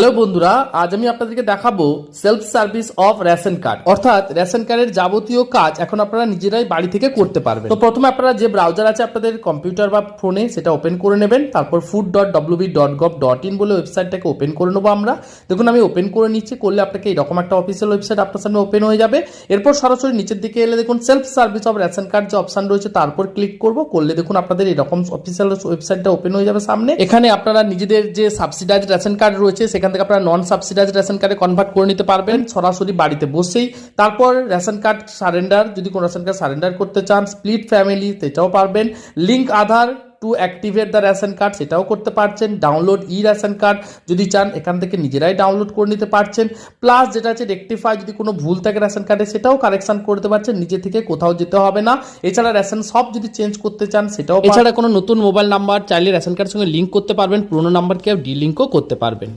Hello বন্ধুরা, আজ আমি আপনাদেরকে দেখাবো self service of ration card, অর্থাৎ রেশন কার্ডের যাবতীয় কাজ এখন আপনারা নিজেরাই বাড়ি থেকে করতে পারবেন। তো প্রথমে আপনারা যে ব্রাউজার আছে আপনাদের কম্পিউটার বা ফোনে সেটা ওপেন করে নেবেন। তারপর food.wb.gov.in বলে ওয়েবসাইটটাকে ওপেন করে নেবো আমরা। দেখুন আমি ওপেন করে নিচ্ছি। করলে আপনাকে এরকম একটা অফিসিয়াল ওয়েবসাইট আপনার সামনে ওপেন হয়ে যাবে। এরপর সরাসরি নিচের দিকে এলে দেখুন self service of ration card যে অপশন রয়েছে তারপর ক্লিক করব। করলে দেখুন আপনাদের এরকম অফিসিয়াল ওয়েবসাইটটা ওপেন হয়ে যাবে সামনে। এখানে আপনারা নিজেদের যে সাবসিডাইজড রেশন কার্ড রয়েছে সেখান থেকে আপনারা নন সাবসিডাইজড রেশন কার্ডে কনভার্ট করে নিতে পারবেন সরাসরি বাড়িতে বসেই। তারপর রেশন কার্ড সারেন্ডার, যদি কোনো রেশন কার্ড সারেন্ডার করতে চান, স্প্লিট ফ্যামিলি সেটাও পারবেন। Link Aadhaar two activate the ration card সেটাও করতে পারছেন। ডাউনলোড ই রেশন কার্ড যদি চান এখান থেকে নিজেরাই ডাউনলোড করে নিতে পারছেন। প্লাস যেটা আছে রেকটিফাই, যদি কোনো ভুল থাকে রেশন কার্ডে সেটাও কারেকশন করতে পারছেন, নিজে থেকে কোথাও যেতে হবে না। এছাড়া রেশন সব যদি চেঞ্জ করতে চান সেটাও। এছাড়া কোনো নতুন মোবাইল নাম্বার চাইলে রেশন কার্ডের সঙ্গে লিঙ্ক করতে পারবেন, পুরোনো নাম্বারকে ডিলিঙ্কও করতে পারবেন।